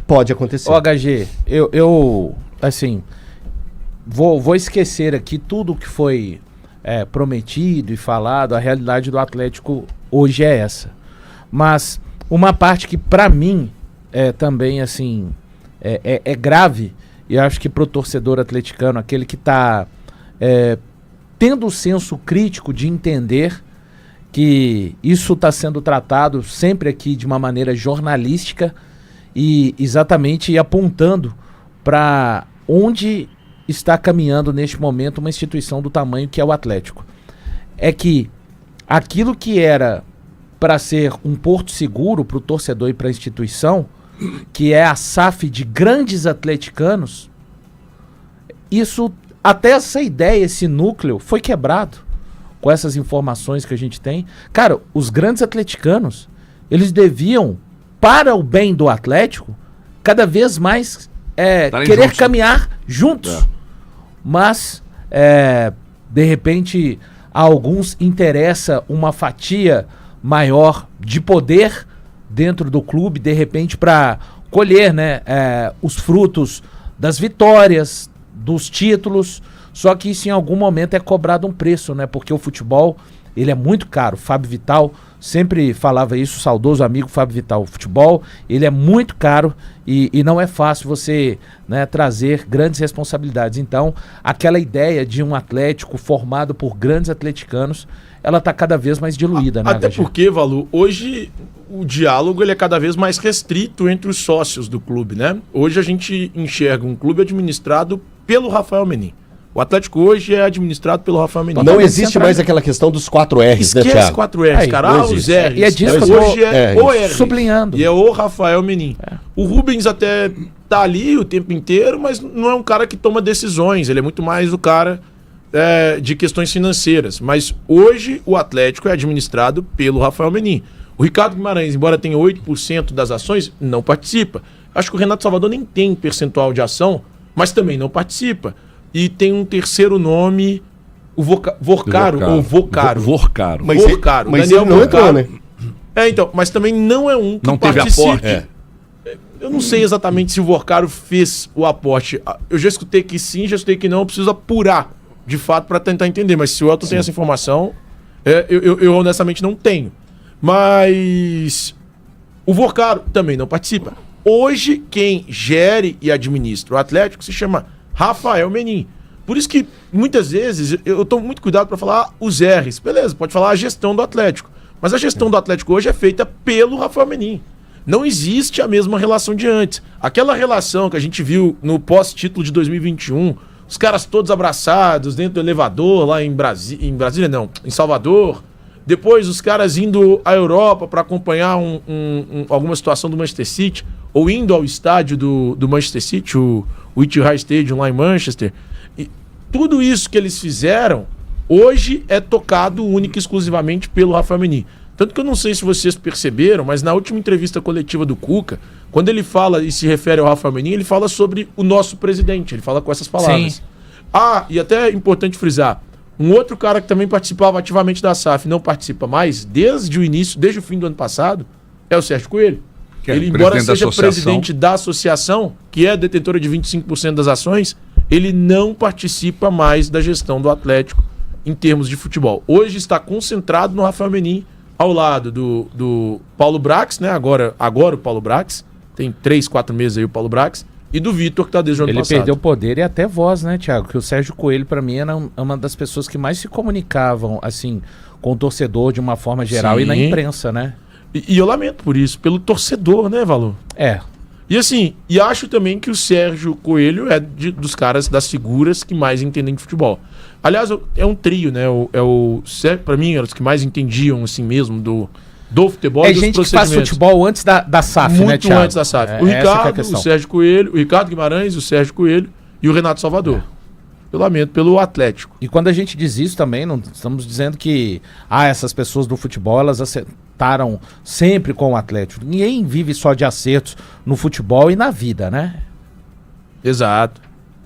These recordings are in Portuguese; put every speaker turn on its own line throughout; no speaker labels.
pode acontecer.
Ô, HG, eu assim, vou esquecer aqui tudo que foi prometido e falado. A realidade do Atlético hoje é essa. Mas uma parte que pra mim também assim é grave, e eu acho que pro torcedor atleticano, aquele que tá tendo o senso crítico de entender que isso está sendo tratado sempre aqui de uma maneira jornalística e exatamente apontando para onde está caminhando neste momento uma instituição do tamanho que é o Atlético. É que aquilo que era para ser um porto seguro para o torcedor e para a instituição, que é a SAF de grandes atleticanos, isso, até essa ideia, esse núcleo, foi quebrado com essas informações que a gente tem. Cara, os grandes atleticanos, eles deviam, para o bem do Atlético, cada vez mais querer juntos, caminhar juntos. Mas, de repente, a alguns interessa uma fatia maior de poder dentro do clube, de repente, para colher, né, os frutos das vitórias, dos títulos. Só que isso em algum momento é cobrado um preço, né? Porque o futebol, ele é muito caro. Fábio Vital sempre falava isso, saudoso amigo Fábio Vital. O futebol, ele é muito caro e não é fácil você, né, trazer grandes responsabilidades. Então, aquela ideia de um Atlético formado por grandes atleticanos, ela está cada vez mais diluída, né?
Até porque, Valu, hoje o diálogo ele é cada vez mais restrito entre os sócios do clube, né? Hoje a gente enxerga um clube administrado pelo Rafael Menin. O Atlético hoje é administrado pelo Rafael Menin.
Não existe mais aquela questão dos 4 R's, né, Thiago?
Esquece 4 R's, cara. Os R's.
E é disso
que hoje é o R.
Sublinhando.
E é o Rafael Menin. O Rubens até tá ali o tempo inteiro, mas não é um cara que toma decisões. Ele é muito mais o cara de questões financeiras. Mas hoje o Atlético é administrado pelo Rafael Menin. O Ricardo Guimarães, embora tenha 8% das ações, não participa. Acho que o Renato Salvador nem tem percentual de ação, mas também não participa. E tem um terceiro nome, o Vorcaro, ou Vocaro.
Vorcaro.
Mas
Daniel
ele não entrou, né?
Então, mas também não é um que
não
participe.
Teve aporte.
Eu não sei exatamente se o Vorcaro fez o aporte. Eu já escutei que sim, já escutei que não. Eu preciso apurar, de fato, para tentar entender. Mas se o Elton tem essa informação, eu honestamente não tenho. Mas o Vorcaro também não participa. Hoje, quem gere e administra o Atlético se chama Rafael Menin. Por isso que, muitas vezes, eu tomo muito cuidado para falar os R's. Beleza, pode falar a gestão do Atlético. Mas a gestão do Atlético hoje é feita pelo Rafael Menin. Não existe a mesma relação de antes. Aquela relação que a gente viu no pós-título de 2021, os caras todos abraçados dentro do elevador lá em Brasília, não, em Salvador. Depois os caras indo à Europa para acompanhar alguma situação do Manchester City, ou indo ao estádio do Manchester City, o Etihad Stadium lá em Manchester. E tudo isso que eles fizeram, hoje é tocado única e exclusivamente pelo Rafael Menin. Tanto que eu não sei se vocês perceberam, mas na última entrevista coletiva do Cuca, quando ele fala e se refere ao Rafael Menin, ele fala sobre o nosso presidente, ele fala com essas palavras. Sim. E até é importante frisar, um outro cara que também participava ativamente da SAF, não participa mais, desde o fim do ano passado, é o Sérgio Coelho. Ele, embora seja presidente da associação, que é detentora de 25% das ações, ele não participa mais da gestão do Atlético em termos de futebol. Hoje está concentrado no Rafael Menin, ao lado do Paulo Brax, né? Agora o Paulo Brax, tem 3, 4 meses aí o Paulo Brax, e do Vitor, que está desde o ano passado.
Ele perdeu poder e até voz, né, Thiago? Que o Sérgio Coelho, para mim, era uma das pessoas que mais se comunicavam, assim, com o torcedor de uma forma geral. Sim. E na imprensa, né?
E eu lamento por isso, pelo torcedor, né, Valor? E assim, acho também que o Sérgio Coelho é dos caras, das figuras que mais entendem de futebol. Aliás, é um trio, né? Pra mim, eram os que mais entendiam, assim mesmo, do futebol e dos
gente que faz futebol antes da SAF,
muito,
né, Thiago?
Muito antes da SAF. O Ricardo, o Sérgio Coelho, o Ricardo Guimarães, o Sérgio Coelho e o Renato Salvador. Eu lamento pelo Atlético.
E quando a gente diz isso também, não estamos dizendo que essas pessoas do futebol, elas acertaram sempre com o Atlético. Ninguém vive só de acertos no futebol e na vida, né?
Exato.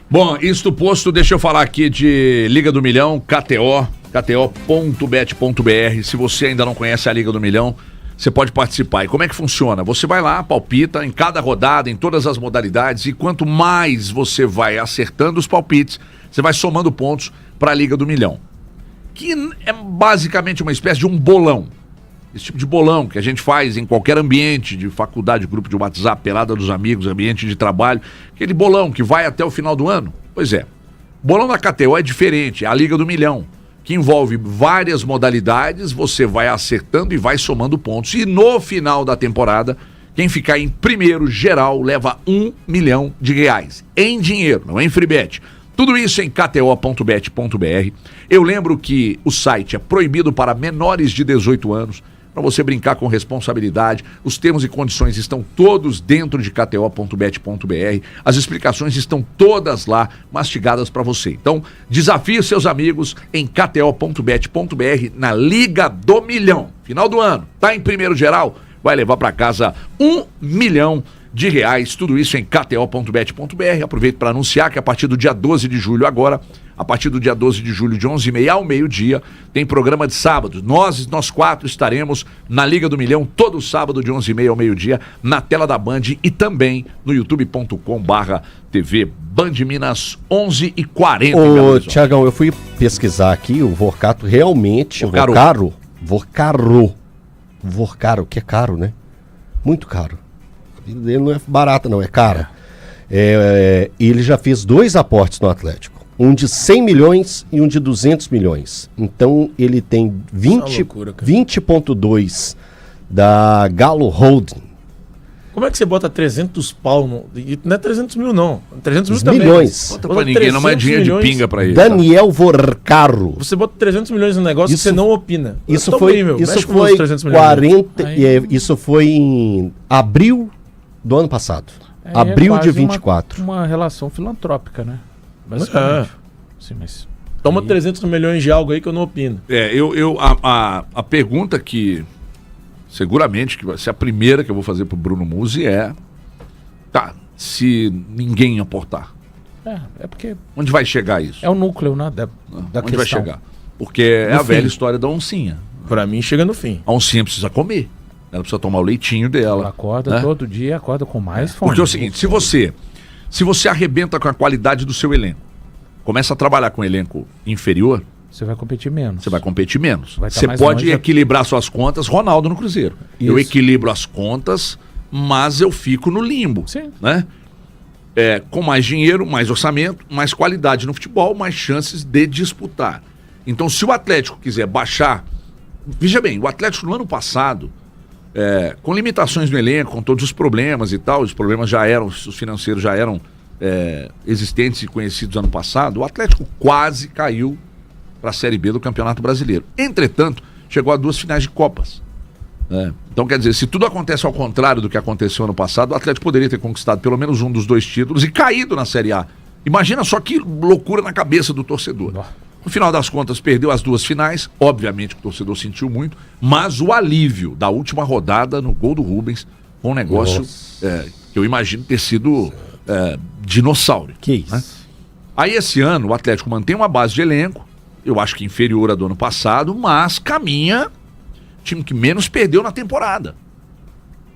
Bom, isto posto, deixa eu falar aqui de Liga do Milhão, KTO.bet.br. Se você ainda não conhece a Liga do Milhão, você pode participar. E como é que funciona? Você vai lá, palpita em cada rodada, em todas as modalidades, e quanto mais você vai acertando os palpites, você vai somando pontos para a Liga do Milhão. Que é basicamente uma espécie de um bolão. Esse tipo de bolão que a gente faz em qualquer ambiente, de faculdade, grupo de WhatsApp, pelada dos amigos, ambiente de trabalho. Aquele bolão que vai até o final do ano. Pois é. Bolão da KTO é diferente, é a Liga do Milhão, que envolve várias modalidades, você vai acertando e vai somando pontos. E no final da temporada, quem ficar em primeiro geral leva R$1 milhão em dinheiro, não é em free bet. Tudo isso em kto.bet.br. Eu lembro que o site é proibido para menores de 18 anos, para você brincar com responsabilidade. Os termos e condições estão todos dentro de kto.bet.br. As explicações estão todas lá, mastigadas para você. Então, desafie seus amigos em kto.bet.br na Liga do Milhão. Final do ano, tá em primeiro geral, vai levar para casa R$1 milhão. Tudo isso em kto.bet.br. Aproveito para anunciar que a partir do dia 12 de julho agora, a partir do dia 12 de julho de 11h30 ao meio-dia, tem programa de sábado. Nós quatro estaremos na Liga do Milhão todo sábado de 11h30 ao meio-dia na tela da Band e também no youtube.com/TV Band Minas 11h40.
Ô, Tiagão, eu fui pesquisar aqui, o Vorcato realmente... Vorcaro, que é caro, né? Muito caro. Ele não é barata, não, é cara. Ele já fez 2 aportes no Atlético. Um de 100 milhões e um de 200 milhões. Então ele tem 20,2 da Galo Holding.
Como é que você bota 300 pau no... Não é 300 mil, não. 300 mil também.
Milhões.
Bota pra ninguém, não é dinheiro de pinga pra ele.
Daniel Vorcaro.
Você bota 300 milhões no negócio e você não opina.
Isso foi 40... Isso foi em abril do ano passado. Abril de 24.
Uma relação filantrópica, né? Basicamente. Sim, mas...
Toma 300 milhões de algo aí que eu não opino.
A pergunta que seguramente que vai ser a primeira que eu vou fazer pro Bruno Musi é: tá, se ninguém aportar,
é porque...
onde vai chegar isso?
É o núcleo, né, da
onde
questão.
vai chegar? Porque é a velha história da oncinha.
Pra mim chega no fim.
A oncinha precisa comer. Ela precisa tomar o leitinho dela.
Ela acorda todo dia, acorda com mais fome.
Porque é o seguinte, se você arrebenta com a qualidade do seu elenco, começa a trabalhar com um elenco inferior,
você vai competir menos.
Você pode equilibrar suas contas, Ronaldo no Cruzeiro. Isso. Eu equilibro as contas, mas eu fico no limbo.
Sim.
Né? Com mais dinheiro, mais orçamento, mais qualidade no futebol, mais chances de disputar. Então, se o Atlético quiser baixar... Veja bem, o Atlético no ano passado... com limitações no elenco, com todos os problemas e tal, os problemas os financeiros já eram existentes e conhecidos ano passado, o Atlético quase caiu para a Série B do Campeonato Brasileiro. Entretanto, chegou a 2 finais de Copas. Então, quer dizer, se tudo acontece ao contrário do que aconteceu ano passado, o Atlético poderia ter conquistado pelo menos um dos 2 títulos e caído na Série A. Imagina só que loucura na cabeça do torcedor. No final das contas, perdeu as 2 finais. Obviamente que o torcedor sentiu muito. Mas o alívio da última rodada no gol do Rubens foi um negócio que eu imagino ter sido dinossauro.
Que isso?
Né? Aí esse ano o Atlético mantém uma base de elenco, eu acho que inferior à do ano passado, mas caminha time que menos perdeu na temporada.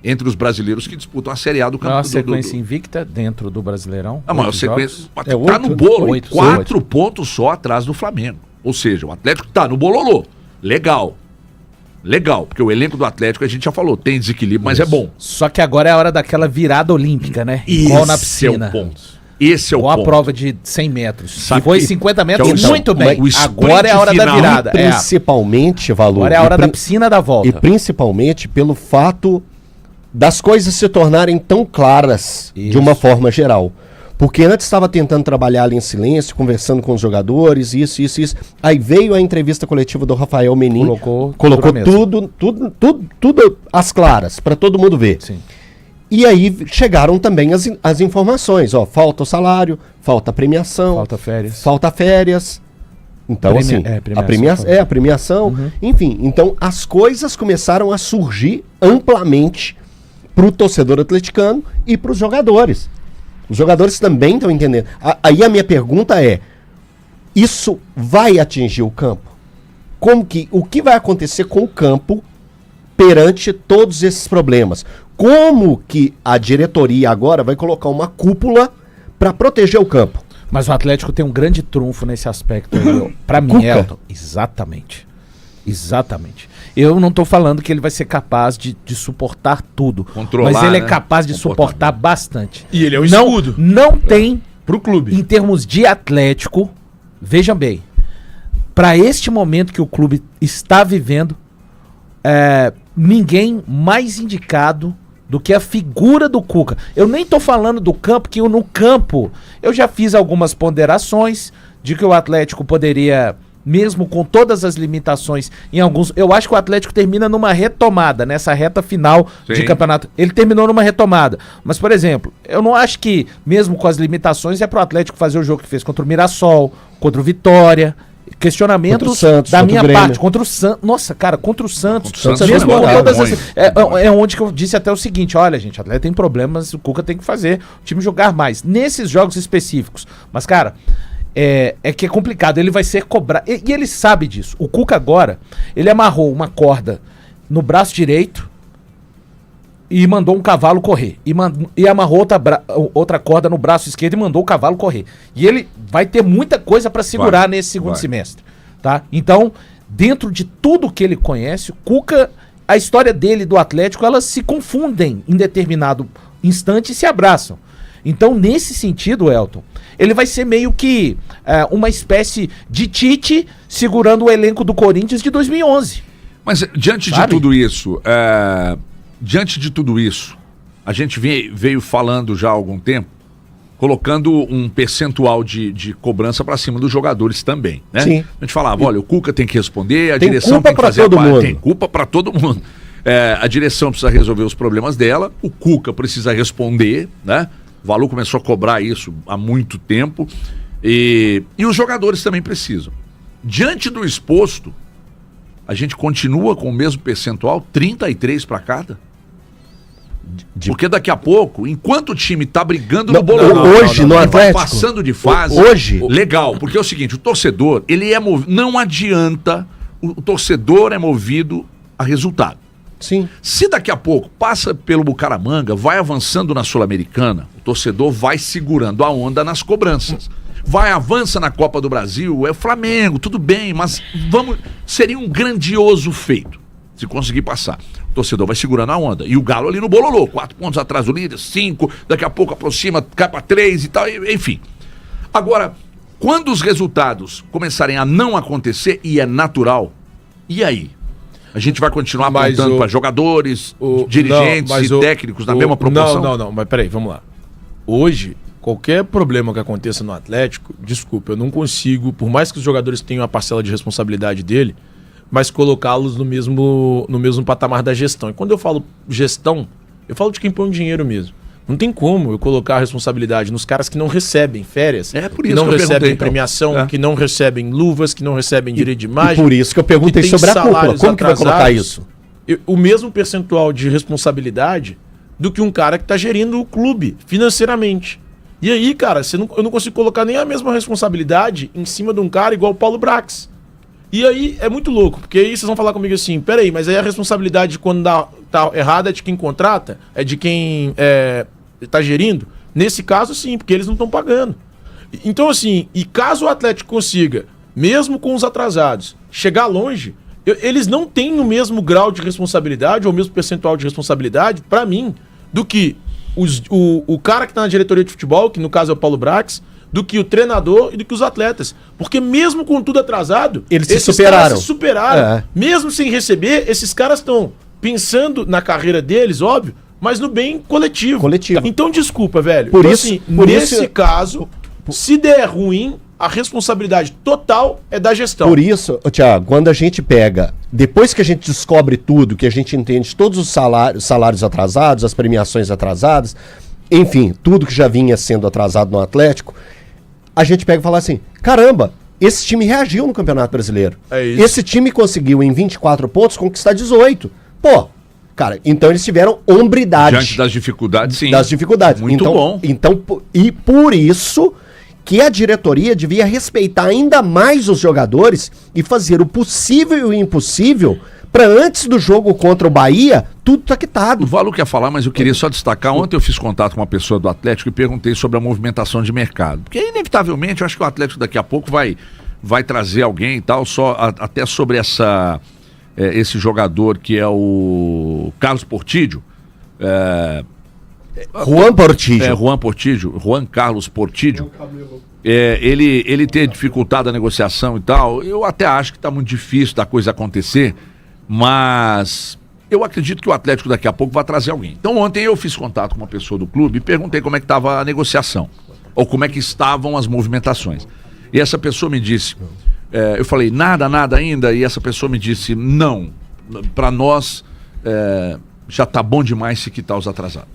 Entre os brasileiros que disputam a Série A do
campeonato. Uma sequência invicta dentro do Brasileirão.
A maior sequência. Tá no bolo. 4 pontos só atrás do Flamengo. Ou seja, o Atlético tá no bololô. Legal, porque o elenco do Atlético, a gente já falou, tem desequilíbrio, mas é bom.
Só que agora é a hora daquela virada olímpica, né? Igual na piscina.
Esse é o ponto. Esse é o
ponto. Ou a prova de 100 metros. Se foi 50 metros, muito bem. Agora é a hora da virada.
Principalmente, Valor.
Agora é a hora da piscina da volta.
E principalmente pelo fato das coisas se tornarem tão claras de uma forma geral. Porque antes estava tentando trabalhar ali em silêncio, conversando com os jogadores, isso. Aí veio a entrevista coletiva do Rafael Menin, colocou tudo às claras, para todo mundo ver.
Sim.
E aí chegaram também as informações, falta o salário, falta a premiação, falta férias. Então, a premiação, enfim. Então, as coisas começaram a surgir amplamente para o torcedor atleticano e para os jogadores. Os jogadores também estão entendendo. Aí a minha pergunta é, isso vai atingir o campo? O que vai acontecer com o campo perante todos esses problemas. Como que a diretoria agora vai colocar uma cúpula para proteger o campo?
Mas o Atlético tem um grande trunfo nesse aspecto aí, pra mim, Elton. Exatamente. Eu não tô falando que ele vai ser capaz de suportar tudo.
Controlar,
mas ele é capaz de suportar bastante.
E ele é um escudo.
Não tem,
pro clube.
Em termos de Atlético, vejam bem, para este momento que o clube está vivendo, ninguém mais indicado do que a figura do Cuca. Eu nem tô falando do campo, que no campo eu já fiz algumas ponderações de que o Atlético poderia, mesmo com todas as limitações, em alguns... Eu acho que o Atlético termina numa retomada, nessa reta final de campeonato. Ele terminou numa retomada. Mas, por exemplo, eu não acho que, mesmo com as limitações, é pro Atlético fazer o jogo que fez contra o Mirassol, contra o Vitória... Questionamentos
Santos,
da minha parte, contra o Santos. Nossa, cara, contra o Santos. Mesmo com todas as... É onde que eu disse até o seguinte: olha, gente, o Atlético tem problemas, o Cuca tem que fazer o time jogar mais. Nesses jogos específicos. Mas, cara, é que é complicado. Ele vai ser cobrado. E ele sabe disso. O Cuca agora, ele amarrou uma corda no braço direito e mandou um cavalo correr. E amarrou outra corda no braço esquerdo e mandou o cavalo correr. E ele vai ter muita coisa para segurar nesse segundo semestre. Tá? Então, dentro de tudo que ele conhece, o Cuca, a história dele do Atlético, elas se confundem em determinado instante e se abraçam. Então, nesse sentido, Elton, ele vai ser meio que uma espécie de Tite segurando o elenco do Corinthians de 2011.
Mas diante de tudo isso... Diante de tudo isso, a gente veio falando já há algum tempo, colocando um percentual de cobrança para cima dos jogadores também, né?
Sim.
A gente falava, olha, o Cuca tem que responder, a direção tem que fazer a parte. Tem culpa para todo mundo. A direção precisa resolver os problemas dela, o Cuca precisa responder, né? O Valu começou a cobrar isso há muito tempo e os jogadores também precisam. Diante do exposto, a gente continua com o mesmo percentual, 33 para cada? Porque daqui a pouco, enquanto o time tá brigando no bololô,
hoje no Atlético,
passando de fase,
hoje,
legal, porque é o seguinte, o torcedor, ele é movido, não adianta, o torcedor é movido a resultado.
Sim.
Se daqui a pouco passa pelo Bucaramanga, vai avançando na Sul-Americana, o torcedor vai segurando a onda nas cobranças. Avança na Copa do Brasil, é o Flamengo, tudo bem, mas seria um grandioso feito se conseguir passar. O torcedor vai segurando a onda. E o Galo ali no bololô, 4 pontos atrás do líder, 5, daqui a pouco aproxima, cai para 3 e tal, enfim. Agora, quando os resultados começarem a não acontecer, e é natural, e aí? A gente vai continuar apontando para jogadores, dirigentes e técnicos na mesma proporção?
Não, mas peraí, vamos lá. Hoje, qualquer problema que aconteça no Atlético, desculpa, eu não consigo, por mais que os jogadores tenham a parcela de responsabilidade dele, mas colocá-los no mesmo patamar da gestão. E quando eu falo gestão, eu falo de quem põe o dinheiro mesmo. Não tem como eu colocar a responsabilidade nos caras que não recebem férias,
por isso
que não recebem premiação, que não recebem luvas, que não recebem direito de imagem.
Por isso que eu perguntei sobre a cúpula. Como que vai colocar isso?
O mesmo percentual de responsabilidade do que um cara que está gerindo o clube financeiramente. E aí, cara, eu não consigo colocar nem a mesma responsabilidade em cima de um cara igual o Paulo Brax. E aí é muito louco, porque aí vocês vão falar comigo assim, peraí, mas aí a responsabilidade quando tá errada é de quem contrata? É de quem tá gerindo? Nesse caso, sim, porque eles não estão pagando. Então, assim, e caso o Atlético consiga, mesmo com os atrasados, chegar longe, eles não têm o mesmo grau de responsabilidade, ou o mesmo percentual de responsabilidade, pra mim, do que o cara que tá na diretoria de futebol, que no caso é o Paulo Brax, do que o treinador e do que os atletas. Porque mesmo com tudo atrasado,
eles
se superaram. Mesmo sem receber, esses caras estão pensando na carreira deles, óbvio, mas no bem coletivo. Então, desculpa, velho. Nesse caso, se der ruim, a responsabilidade total é da gestão.
Por isso, Thiago, quando a gente pega, depois que a gente descobre tudo, que a gente entende todos os salários atrasados, as premiações atrasadas, enfim, tudo que já vinha sendo atrasado no Atlético, a gente pega e fala assim, caramba, esse time reagiu no Campeonato Brasileiro. Esse time conseguiu, em 24 pontos, conquistar 18. Pô, cara, então eles tiveram hombridade.
Diante das dificuldades, sim.
Das dificuldades.
Muito bom.
Então, e por isso que a diretoria devia respeitar ainda mais os jogadores e fazer o possível e o impossível para antes do jogo contra o Bahia, tudo tá quitado.
O Valu quer falar, mas eu queria só destacar, ontem eu fiz contato com uma pessoa do Atlético e perguntei sobre a movimentação de mercado. Porque inevitavelmente eu acho que o Atlético daqui a pouco vai trazer alguém e tal, até sobre esse jogador que é o Carlos Portídio. Juan Carlos Portídio. Ele ter dificultado a negociação e tal, eu até acho que está muito difícil da coisa acontecer, mas eu acredito que o Atlético daqui a pouco vai trazer alguém. Então ontem eu fiz contato com uma pessoa do clube e perguntei como é que estava a negociação, ou como é que estavam as movimentações. E essa pessoa me disse, eu falei, nada ainda, e essa pessoa me disse, não, para nós já está bom demais se quitar os atrasados.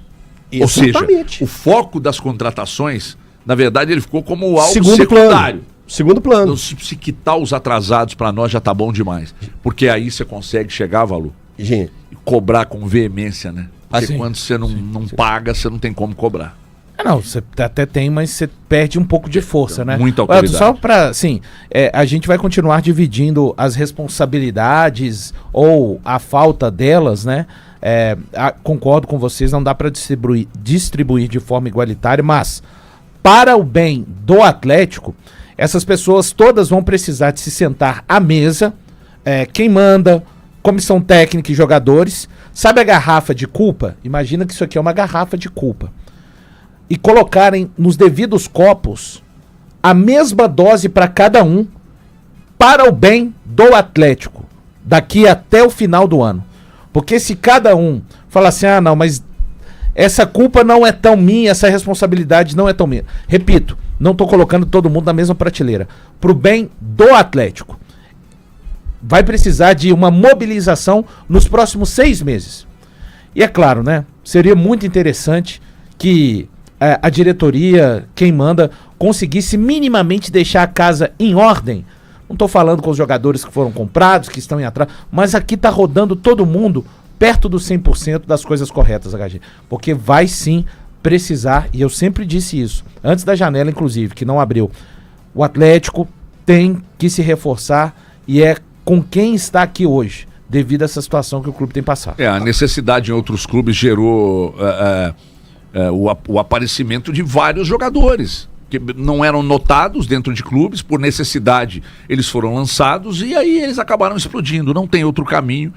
Exatamente. Ou seja, o foco das contratações, na verdade, ele ficou como algo secundário.
Segundo plano.
Então, se quitar os atrasados para nós já tá bom demais. Porque aí você consegue chegar, Valu, e cobrar com veemência, né? Porque quando você não paga, você não tem como cobrar.
Não, você até tem, mas você perde um pouco de força, né?
Muita autoridade.
Só para, assim, a gente vai continuar dividindo as responsabilidades ou a falta delas, né? Concordo com vocês, não dá para distribuir de forma igualitária, mas para o bem do Atlético, essas pessoas todas vão precisar de se sentar à mesa, quem manda, comissão técnica e jogadores, sabe a garrafa de culpa? Imagina que isso aqui é uma garrafa de culpa. E colocarem nos devidos copos a mesma dose para cada um, para o bem do Atlético, daqui até o final do ano. Porque se cada um falar assim, não, mas essa culpa não é tão minha, essa responsabilidade não é tão minha. Repito, não estou colocando todo mundo na mesma prateleira. Pro bem do Atlético. Vai precisar de uma mobilização nos próximos 6 meses. E é claro, né? Seria muito interessante que a diretoria, quem manda, conseguisse minimamente deixar a casa em ordem. Não estou falando com os jogadores que foram comprados, que estão em atraso, mas aqui está rodando todo mundo perto dos 100% das coisas corretas, HG. Porque vai sim precisar, e eu sempre disse isso, antes da janela inclusive, que não abriu, o Atlético tem que se reforçar e é com quem está aqui hoje, devido a essa situação que o clube tem passado.
A necessidade em outros clubes gerou o aparecimento de vários jogadores que não eram notados dentro de clubes, por necessidade eles foram lançados e aí eles acabaram explodindo. Não tem outro caminho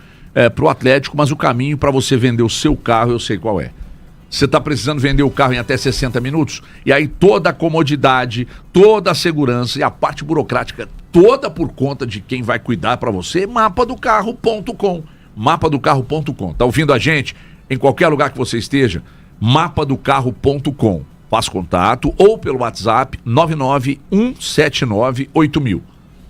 para o Atlético, mas o caminho para você vender o seu carro eu sei qual é. Você está precisando vender o carro em até 60 minutos e aí toda a comodidade, toda a segurança e a parte burocrática toda por conta de quem vai cuidar para você, mapadocarro.com. Mapadocarro.com. Tá ouvindo a gente? Em qualquer lugar que você esteja, mapadocarro.com. Faça contato ou pelo WhatsApp 991798000.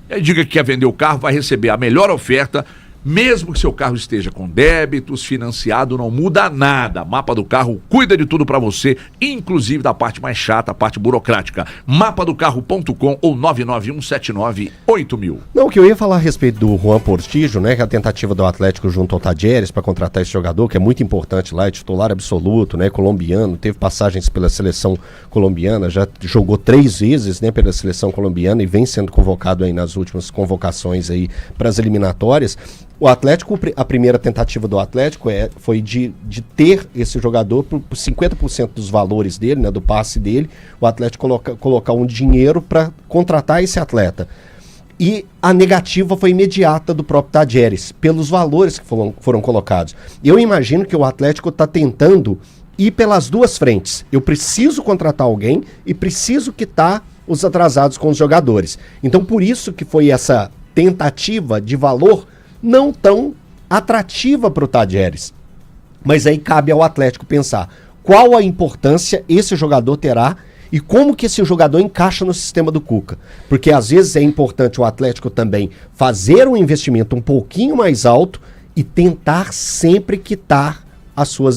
E aí diga que quer vender o carro, vai receber a melhor oferta, mesmo que seu carro esteja com débitos, financiado, não muda nada. Mapa do Carro cuida de tudo para você, inclusive da parte mais chata, a parte burocrática. mapadocarro.com ou 991798000.
Não, o que eu ia falar a respeito do Juan Portídio, né, que é a tentativa do Atlético junto ao Tadieres para contratar esse jogador, que é muito importante lá, é titular absoluto, né, colombiano, teve passagens pela seleção colombiana, já jogou 3 vezes, né, pela seleção colombiana e vem sendo convocado aí nas últimas convocações aí para as eliminatórias. O Atlético, a primeira tentativa do Atlético foi de ter esse jogador por 50% dos valores dele, né, do passe dele, o Atlético colocar um dinheiro para contratar esse atleta. E a negativa foi imediata do próprio Tadieres, pelos valores que foram colocados. Eu imagino que o Atlético está tentando ir pelas duas frentes. Eu preciso contratar alguém e preciso quitar os atrasados com os jogadores. Então, por isso que foi essa tentativa de valor não tão atrativa para o Tadieres. Mas aí cabe ao Atlético pensar qual a importância esse jogador terá e como que esse jogador encaixa no sistema do Cuca. Porque às vezes é importante o Atlético também fazer um investimento um pouquinho mais alto e tentar sempre quitar os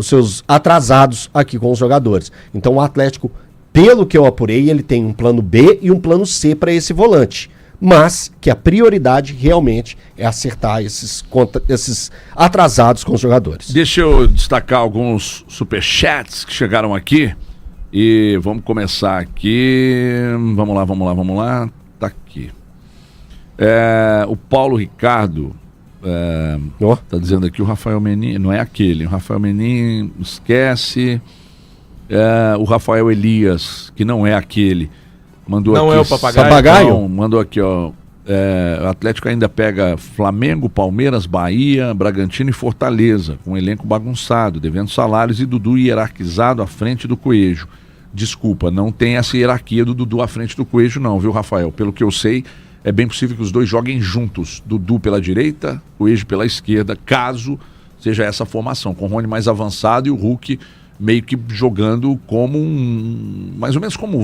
seus atrasados aqui com os jogadores. Então o Atlético, pelo que eu apurei, ele tem um plano B e um plano C para esse volante. Mas que a prioridade realmente é acertar esses atrasados com os jogadores.
Deixa eu destacar alguns superchats que chegaram aqui. E vamos começar aqui. Vamos lá. Tá aqui. O Paulo Ricardo tá dizendo aqui o Rafael Menin, não é aquele. O Rafael Menin esquece. O Rafael Elias, que não é aquele. Mandou
não
aqui,
é o papagaio?
Não, mandou aqui, ó. O Atlético ainda pega Flamengo, Palmeiras, Bahia, Bragantino e Fortaleza, com um elenco bagunçado, devendo salários e Dudu hierarquizado à frente do Coelho. Desculpa, não tem essa hierarquia do Dudu à frente do Coelho não, viu, Rafael? Pelo que eu sei, é bem possível que os dois joguem juntos, Dudu pela direita, Coelho pela esquerda, caso seja essa formação, com o Rony mais avançado e o Hulk meio que jogando como mais ou menos como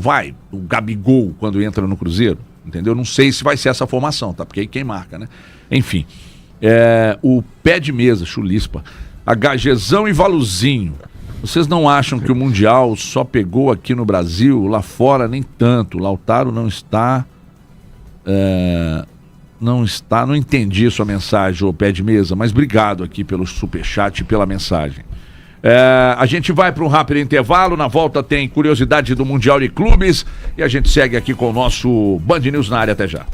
o Gabigol quando entra no Cruzeiro. Entendeu? Não sei se vai ser essa formação, tá? Porque aí quem marca, né? Enfim. O pé de mesa, Chulispa. HGzão e Valuzinho. Vocês não acham que o Mundial só pegou aqui no Brasil? Lá fora nem tanto. Lautaro não está. Não entendi a sua mensagem, ô pé de mesa, mas obrigado aqui pelo superchat e pela mensagem. A gente vai para um rápido intervalo, na volta tem curiosidade do Mundial de Clubes e a gente segue aqui com o nosso Band News na área. Até já.